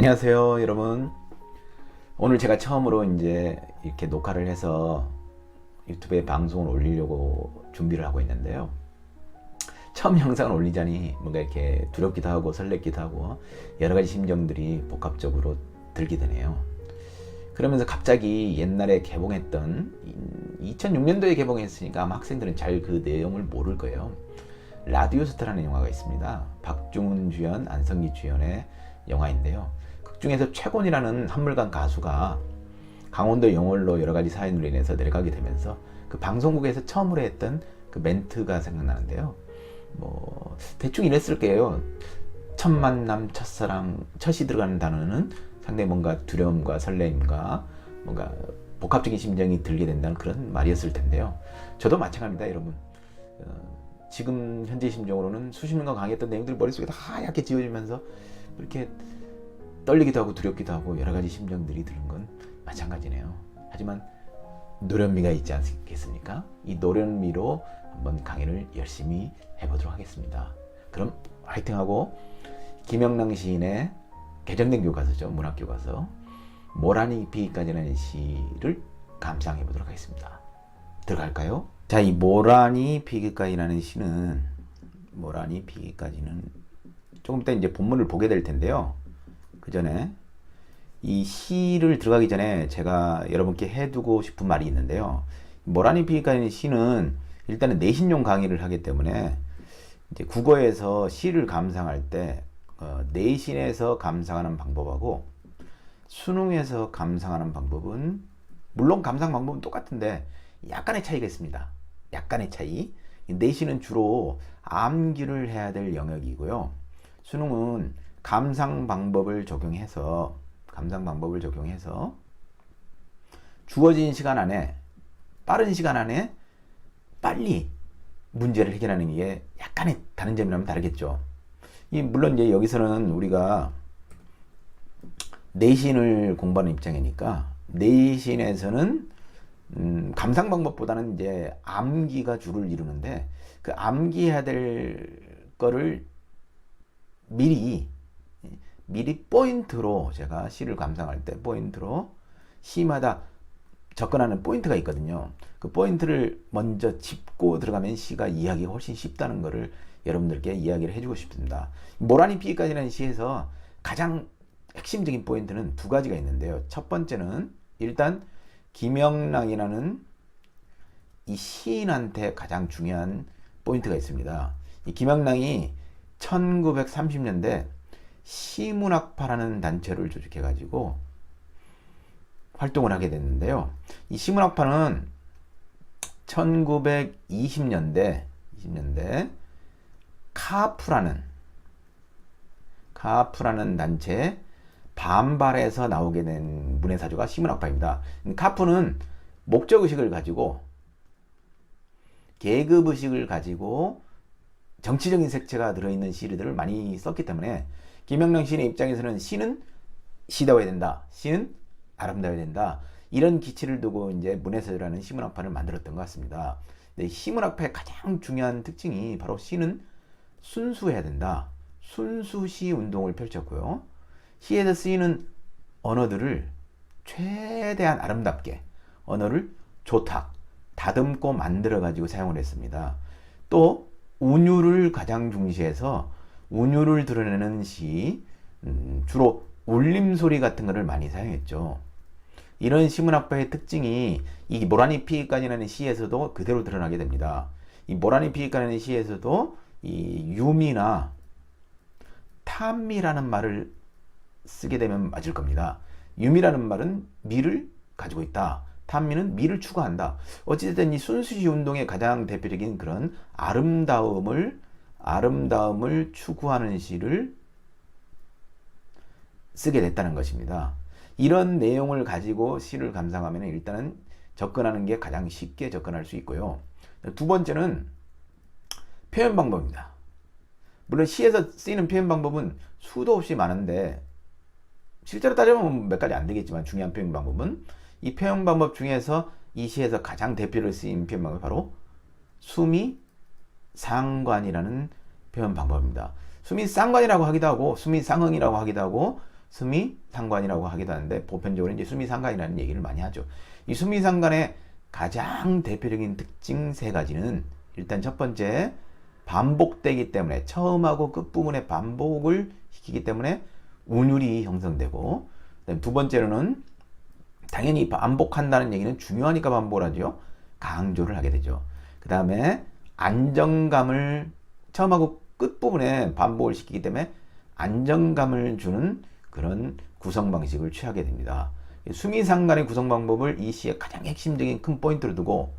안녕하세요, 여러분. 오늘 제가 처음으로 이제 이렇게 녹화를 해서 유튜브에 방송을 올리려고 준비를 하고 있는데요. 처음 영상을 올리자니 뭔가 이렇게 두렵기도 하고 설렜기도 하고 여러 가지 심정들이 복합적으로 들게 되네요. 그러면서 갑자기 옛날에 개봉했던 2006년도에 개봉했으니까 아마 학생들은 잘 그 내용을 모를 거예요. 라디오스타라는 영화가 있습니다. 박중훈 주연, 안성기 주연의 영화인데요. 극 중에서 최곤이라는 한물간 가수가 강원도 영월로 여러 가지 사연으로 인해서 내려가게 되면서 그 방송국에서 처음으로 했던 그 멘트가 생각나는데요. 뭐 대충 이랬을 거예요. 첫 만남, 첫사랑, 첫이 들어가는 단어는 상당히 뭔가 두려움과 설레임과 뭔가 복합적인 심정이 들게 된다는 그런 말이었을 텐데요. 저도 마찬가지입니다, 여러분. 지금 현재 심정으로는 수십 년간 강의했던 내용들이 머릿속에 다 하얗게 지워지면서 이렇게 떨리기도 하고 두렵기도 하고 여러 가지 심정들이 드는 건 마찬가지네요. 하지만 노련미가 있지 않겠습니까? 이 노련미로 한번 강의를 열심히 해보도록 하겠습니다. 그럼 화이팅하고 김영랑 시인의 개정된 교과서죠. 문학교과서 모란이 피기까지라는 시를 감상해 보도록 하겠습니다. 들어갈까요? 자, 이 모란이 피기까지라는 시는 모란이 피기까지는 조금 이따 이제 본문을 보게 될 텐데요. 그 전에 이 시를 들어가기 전에 제가 여러분께 해두고 싶은 말이 있는데요. 모란이 피기까지는 시는 일단은 내신용 강의를 하기 때문에 이제 국어에서 시를 감상할 때 내신에서 감상하는 방법하고 수능에서 감상하는 방법은 물론 감상 방법은 똑같은데 약간의 차이가 있습니다. 약간의 차이. 내신은 주로 암기를 해야 될 영역이고요. 수능은 감상 방법을 적용해서 주어진 시간 안에 빠른 시간 안에 빨리 문제를 해결하는 게 약간의 다른 점이라면 다르겠죠. 물론 이제 여기서는 우리가 내신을 공부하는 입장이니까 내신에서는 감상 방법보다는 이제 암기가 주를 이루는데 그 암기해야 될 거를 미리 포인트로 제가 시를 감상할 때 포인트로 시마다 접근하는 포인트가 있거든요. 그 포인트를 먼저 짚고 들어가면 시가 이해하기가 훨씬 쉽다는 거를 여러분들께 이야기를 해주고 싶습니다. 모란이 피기까지라는 시에서 가장 핵심적인 포인트는 두 가지가 있는데요. 첫 번째는 일단 김영랑이라는 이 시인한테 가장 중요한 포인트가 있습니다. 이 김영랑이 1930년대 시문학파라는 단체를 조직해가지고 활동을 하게 됐는데요. 이 시문학파는 1920년대 카프라는 단체에 반발해서 나오게 된 문해사조가 시문학파입니다. 카프는 목적의식을 가지고 계급의식을 가지고 정치적인 색채가 들어있는 시들을 많이 썼기 때문에 김영랑 시인의 입장에서는 시는 시다워야 된다. 시는 아름다워야 된다. 이런 기치를 두고 이제 문해사조라는 시문학파를 만들었던 것 같습니다. 근데 시문학파의 가장 중요한 특징이 바로 시는 순수해야 된다. 순수시 운동을 펼쳤고요. 시에서 쓰이는 언어들을 최대한 아름답게 언어를 조탁, 다듬고 만들어가지고 사용을 했습니다. 또 운율을 가장 중시해서 운율을 드러내는 시, 주로 울림소리 같은 것을 많이 사용했죠. 이런 시문학파의 특징이 이 모란이 피기까지라는 시에서도 그대로 드러나게 됩니다. 이 모란이 피기까지라는 시에서도 이 유미나 탐미라는 말을 쓰게 되면 맞을 겁니다. 유미라는 말은 미를 가지고 있다. 탐미는 미를 추구한다. 어찌됐든 이 순수시 운동의 가장 대표적인 그런 아름다움을 추구하는 시를 쓰게 됐다는 것입니다. 이런 내용을 가지고 시를 감상하면 일단은 접근하는 게 가장 쉽게 접근할 수 있고요. 두 번째는 표현 방법입니다. 물론 시에서 쓰이는 표현 방법은 수도 없이 많은데 실제로 따지면 몇 가지 안 되겠지만 중요한 표현 방법은 이 표현 방법 중에서 이 시에서 가장 대표로 쓰인 표현 방법이 바로 수미상관이라는 표현 방법입니다. 수미상관이라고 하기도 하고 수미상흥이라고 하기도 하고 수미상관이라고 하기도 하는데 보편적으로 이제 수미상관이라는 얘기를 많이 하죠. 이 수미상관의 가장 대표적인 특징 세 가지는 일단 첫 번째, 반복되기 때문에 처음하고 끝부분에 반복을 시키기 때문에 운율이 형성되고, 그다음에 두 번째로는 당연히 반복한다는 얘기는 중요하니까 반복을 하죠. 강조를 하게 되죠. 그 다음에 안정감을 처음하고 끝부분에 반복을 시키기 때문에 안정감을 주는 그런 구성 방식을 취하게 됩니다. 수미상관의 구성 방법을 이 시의 가장 핵심적인 큰 포인트로 두고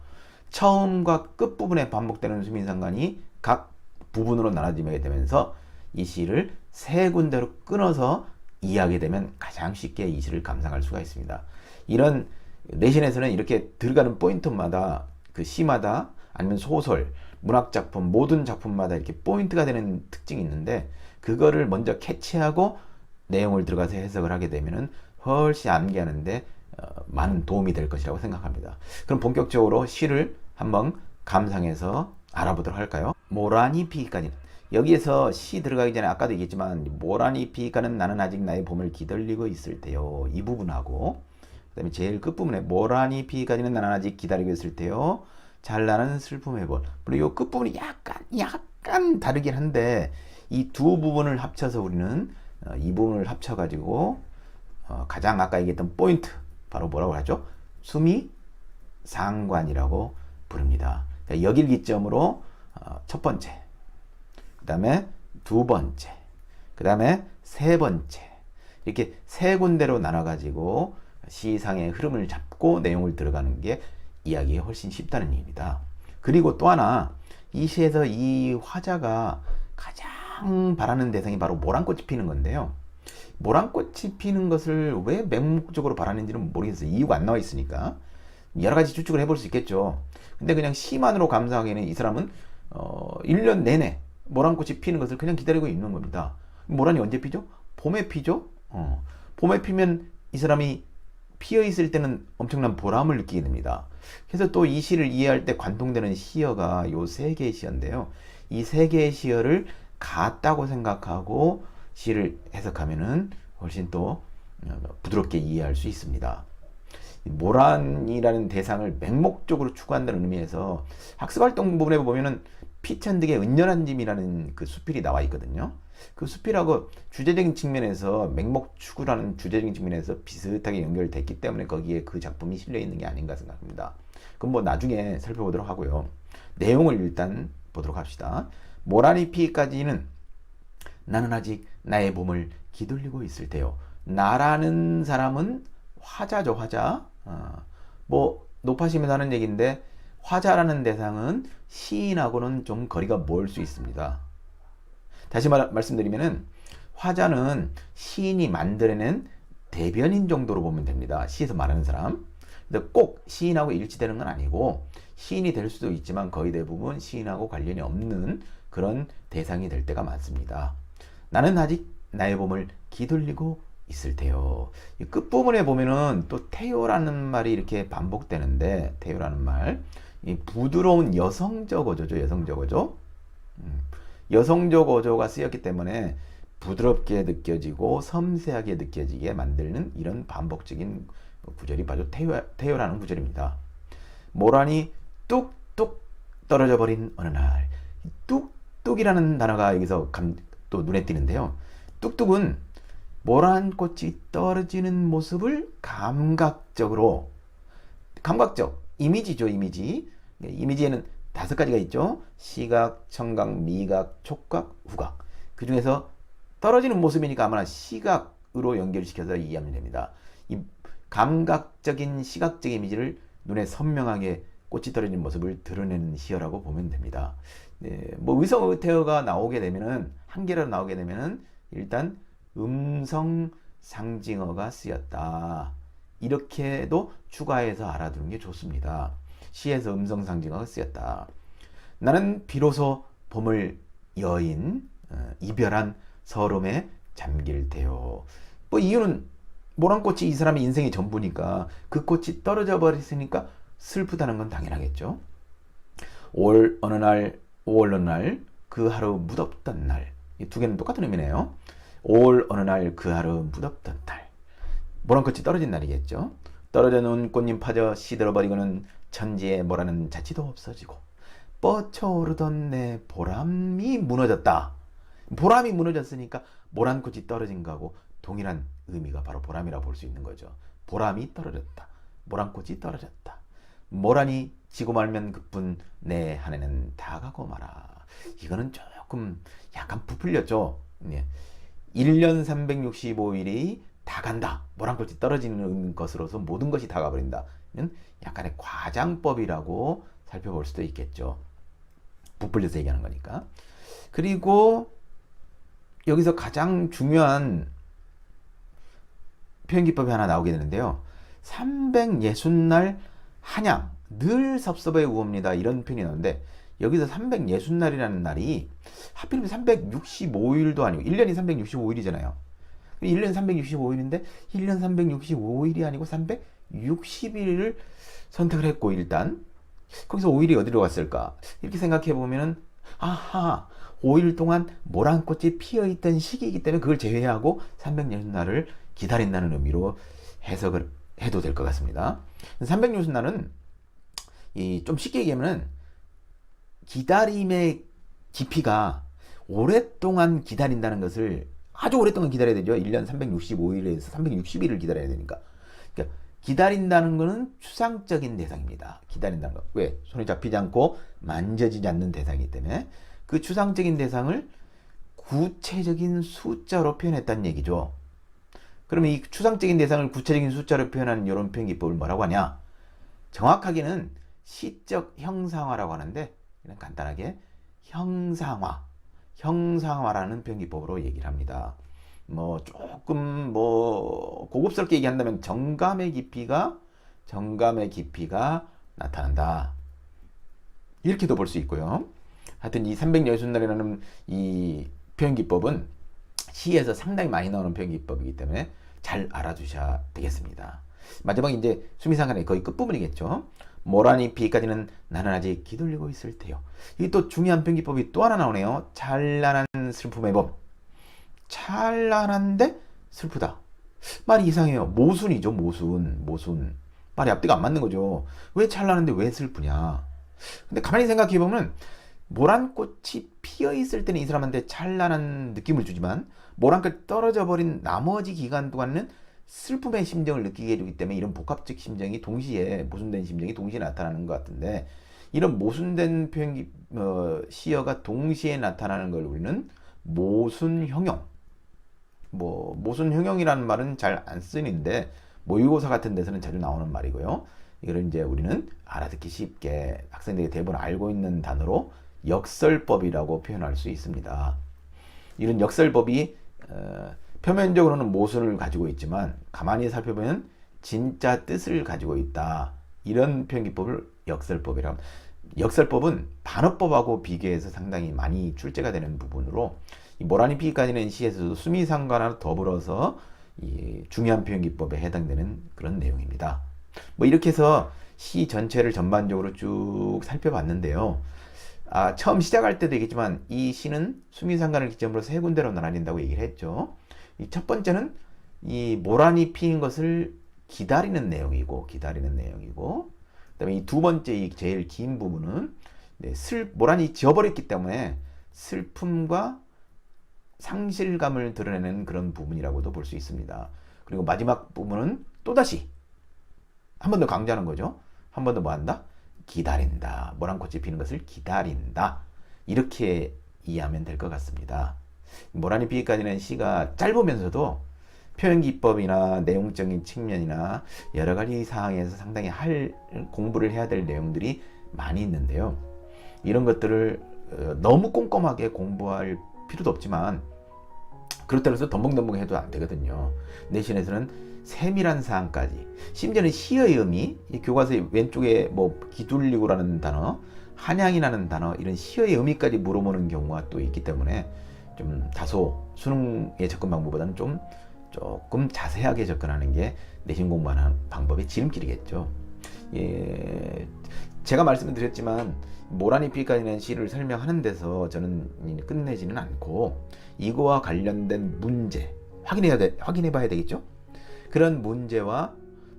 처음과 끝부분에 반복되는 수미상관이 각 부분으로 나눠지게 되면서 이 시를 세 군데로 끊어서 이해하게 되면 가장 쉽게 이 시를 감상할 수가 있습니다. 이런 내신에서는 이렇게 들어가는 포인트마다 그 시마다 아니면 소설, 문학작품, 모든 작품마다 이렇게 포인트가 되는 특징이 있는데 그거를 먼저 캐치하고 내용을 들어가서 해석을 하게 되면은 훨씬 암기하는데 많은 도움이 될 것이라고 생각합니다. 그럼 본격적으로 시를 한번 감상해서 알아보도록 할까요? 모라니 피기까지는, 여기에서 시 들어가기 전에 아까도 얘기했지만 모라니 피기까지는 나는 아직 나의 봄을 기다리고 있을 때요, 이 부분하고 그 다음에 제일 끝부분에 모라니 피기까지는 나는 아직 기다리고 있을 때요, 잘나는 슬픔의 볼, 물론 이 끝부분이 약간 다르긴 한데 이 두 부분을 합쳐서 우리는 이 부분을 합쳐가지고 가장 아까 얘기했던 포인트, 바로 뭐라고 하죠? 수미 상관이라고 부릅니다. 여길 기점으로 첫 번째, 그 다음에 두 번째, 그 다음에 세 번째, 이렇게 세 군데로 나눠가지고 시상의 흐름을 잡고 내용을 들어가는 게 이야기가 훨씬 쉽다는 얘기입니다. 그리고 또 하나, 이 시에서 이 화자가 가장 바라는 대상이 바로 모란꽃이 피는 건데요. 모란꽃이 피는 것을 왜 맹목적으로 바라는지는 모르겠어요. 이유가 안 나와 있으니까. 여러 가지 추측을 해볼 수 있겠죠. 근데 그냥 시만으로 감상하기에는 이 사람은 1년 내내 모란꽃이 피는 것을 그냥 기다리고 있는 겁니다. 모란이 언제 피죠? 봄에 피죠? 봄에 피면 이 사람이 피어 있을 때는 엄청난 보람을 느끼게 됩니다. 그래서 또 이 시를 이해할 때 관통되는 시어가 요 세 개의 시어인데요. 이 세 개의 시어를 같다고 생각하고 시를 해석하면은 훨씬 또 부드럽게 이해할 수 있습니다. 모란이라는 대상을 맹목적으로 추구한다는 의미에서 학습활동 부분에 보면은 피천득의 은연한 짐이라는 그 수필이 나와 있거든요. 그 수필하고 주제적인 측면에서 맹목 추구라는 주제적인 측면에서 비슷하게 연결됐기 때문에 거기에 그 작품이 실려 있는 게 아닌가 생각합니다. 그럼 뭐 나중에 살펴보도록 하고요. 내용을 일단 보도록 합시다. 모란이 피기까지는 나는 아직 나의 봄을 기다리고 있을 때요. 나라는 사람은 화자죠, 화자. 뭐 높아지면 하는 얘기인데 화자라는 대상은 시인하고는 좀 거리가 멀 수 있습니다. 다시 말씀드리면은 화자는 시인이 만들어낸 대변인 정도로 보면 됩니다. 시에서 말하는 사람. 근데 꼭 시인하고 일치되는 건 아니고 시인이 될 수도 있지만 거의 대부분 시인하고 관련이 없는 그런 대상이 될 때가 많습니다. 나는 아직 나의 봄을 기다리고 있을 테요. 이 끝부분에 보면은 또 테요라는 말이 이렇게 반복되는데, 테요라는 말, 이 부드러운 여성적 어조죠. 여성적 어조. 여성적 어조가 쓰였기 때문에 부드럽게 느껴지고 섬세하게 느껴지게 만드는 이런 반복적인 구절이 바로 테요라는 구절입니다. 모란이 뚝뚝 떨어져 버린 어느 날. 뚝뚝이라는 단어가 여기서 또 눈에 띄는데요. 뚝뚝은 모란꽃이 떨어지는 모습을 감각적, 이미지죠, 이미지. 이미지에는 5가지가 있죠. 시각, 청각, 미각, 촉각, 후각. 그 중에서 떨어지는 모습이니까 아마 시각으로 연결시켜서 이해하면 됩니다. 이 감각적인 시각적 이미지를 눈에 선명하게 꽃이 떨어지는 모습을 드러내는 시어라고 보면 됩니다. 네, 뭐 의성어태어가 나오게 되면은, 한 개로 나오게 되면은 일단 음성 상징어가 쓰였다, 이렇게도 추가해서 알아두는 게 좋습니다. 시에서 음성 상징어가 쓰였다. 나는 비로소 봄을 여인 이별한 서름에 잠길 테요. 뭐 이유는 모란꽃이 이 사람의 인생의 전부니까 그 꽃이 떨어져 버렸으니까 슬프다는 건 당연하겠죠. 5월 어느 날 그 하루 무덥던 날, 이 두 개는 똑같은 의미네요. 5월 어느 날 그 하루 무덥던 달. 모란꽃이 떨어진 날이겠죠. 떨어져 놓은 꽃잎 파져 시들어버리고는 천지에 뭐라는 자취도 없어지고 뻗쳐오르던 내 보람이 무너졌다. 보람이 무너졌으니까 모란꽃이 떨어진 거하고 동일한 의미가 바로 보람이라 볼 수 있는 거죠. 보람이 떨어졌다. 모란꽃이 떨어졌다. 모란이 지고 말면 그뿐 내 한 해는 다 가고 마라. 이거는 조금 약간 부풀렸죠. 1년 365일이 다 간다. 모란꽃이 떨어지는 것으로서 모든 것이 다 가버린다. 약간의 과장법이라고 살펴볼 수도 있겠죠. 부풀려서 얘기하는 거니까. 그리고 여기서 가장 중요한 표현기법이 하나 나오게 되는데요. 360날 한양, 늘 섭섭해 우옵니다. 이런 표현이 나오는데 여기서 360날이라는 날이 하필이면 365일도 아니고 1년이 365일이잖아요. 1년 365일인데 1년 365일이 아니고 360일을 선택을 했고 일단 거기서 5일이 어디로 갔을까? 이렇게 생각해 보면은 아하 5일 동안 모란꽃이 피어있던 시기이기 때문에 그걸 제외하고 360날을 기다린다는 의미로 해석을 해도 될 것 같습니다. 360날은 좀 쉽게 얘기하면 기다림의 깊이가 오랫동안 기다린다는 것을 아주 오랫동안 기다려야 되죠. 1년 365일에서 360일을 기다려야 되니까. 그러니까 기다린다는 것은 추상적인 대상입니다. 기다린다는 거. 왜? 손에 잡히지 않고 만져지지 않는 대상이기 때문에 그 추상적인 대상을 구체적인 숫자로 표현했다는 얘기죠. 그러면 이 추상적인 대상을 구체적인 숫자로 표현하는 이런 표현기법을 뭐라고 하냐? 정확하게는 시적 형상화라고 하는데 그냥 간단하게 형상화라는 표현기법으로 얘기를 합니다. 조금 고급스럽게 얘기한다면 정감의 깊이가 나타난다. 이렇게도 볼 수 있고요. 하여튼 이 360날이라는 이 표현기법은 시에서 상당히 많이 나오는 표현기법이기 때문에 잘 알아두셔야 되겠습니다. 마지막 이제 수미상관의 거의 끝부분이겠죠. 모란이 피기까지는 나는 아직 기다리고 있을 테요. 이 또 중요한 표현기법이 또 하나 나오네요. 찬란한 슬픔의 봄. 찬란한데 슬프다. 말이 이상해요. 모순이죠. 모순. 말이 앞뒤가 안 맞는 거죠. 왜 찬란한데 왜 슬프냐. 근데 가만히 생각해보면 모란꽃이 피어있을 때는 이 사람한테 찬란한 느낌을 주지만 모란꽃 떨어져 버린 나머지 기간 동안은 슬픔의 심정을 느끼게 해주기 때문에 이런 복합적 심정이 동시에 모순된 심정이 동시에 나타나는 것 같은데 이런 모순된 시어가 동시에 나타나는 걸 우리는 모순형용. 모순형용이라는 말은 잘 안 쓰는데 모의고사 같은 데서는 자주 나오는 말이고요. 이걸 이제 우리는 알아듣기 쉽게 학생들이 대부분 알고 있는 단어로 역설법이라고 표현할 수 있습니다. 이런 역설법이 표면적으로는 모순을 가지고 있지만 가만히 살펴보면 진짜 뜻을 가지고 있다. 이런 표현기법을 역설법이라고 합니다. 역설법은 반어법하고 비교해서 상당히 많이 출제가 되는 부분으로 이 모란이 피기까지는 시에서도 수미상관과 더불어서 이 중요한 표현기법에 해당되는 그런 내용입니다. 이렇게 해서 시 전체를 전반적으로 쭉 살펴봤는데요. 처음 시작할 때도 얘기했지만 이 시는 수미상관을 기점으로 세 군데로 나눠진다고 얘기를 했죠. 이 첫 번째는 이 모란이 피인 것을 기다리는 내용이고 그다음에 이 두 번째 이 제일 긴 부분은 모란이 지어버렸기 때문에 슬픔과 상실감을 드러내는 그런 부분이라고도 볼 수 있습니다. 그리고 마지막 부분은 또다시 한 번 더 강조하는 거죠. 한 번 더 뭐한다? 기다린다. 모란꽃이 피는 것을 기다린다. 이렇게 이해하면 될 것 같습니다. 모란이 피기까지는 시가 짧으면서도 표현기법이나 내용적인 측면이나 여러 가지 사항에서 상당히 공부를 해야 될 내용들이 많이 있는데요. 이런 것들을 너무 꼼꼼하게 공부할 필요도 없지만 그렇다고 해서 덤벙덤벙 해도 안 되거든요. 내신에서는 세밀한 사항까지, 심지어는 시의 의미, 이 교과서의 왼쪽에 기둘리고라는 단어, 한양이라는 단어, 이런 시의 의미까지 물어보는 경우가 또 있기 때문에 좀 다소 수능의 접근 방법보다는 조금 자세하게 접근하는 게 내신 공부하는 방법의 지름길이겠죠. 제가 말씀을 드렸지만 모란이 피까지는 시를 설명하는 데서 저는 끝내지는 않고 이거와 관련된 문제 확인해 봐야 되겠죠. 그런 문제와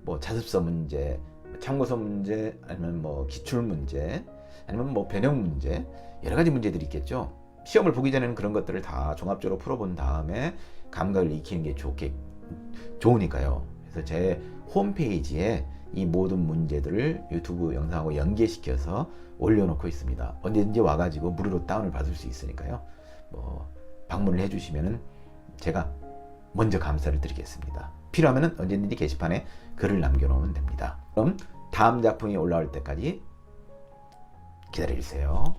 뭐 자습서 문제, 참고서 문제, 아니면 뭐 기출 문제, 아니면 뭐 변형 문제, 여러 가지 문제들이 있겠죠. 시험을 보기 전에는 그런 것들을 다 종합적으로 풀어본 다음에 감각을 익히는 게 좋으니까요. 그래서 제 홈페이지에 이 모든 문제들을 유튜브 영상하고 연계시켜서 올려놓고 있습니다. 언제든지 와가지고 무료로 다운을 받을 수 있으니까요. 뭐 방문을 해주시면은 제가 먼저 감사를 드리겠습니다. 필요하면은 언제든지 게시판에 글을 남겨놓으면 됩니다. 그럼 다음 작품이 올라올 때까지 기다려주세요.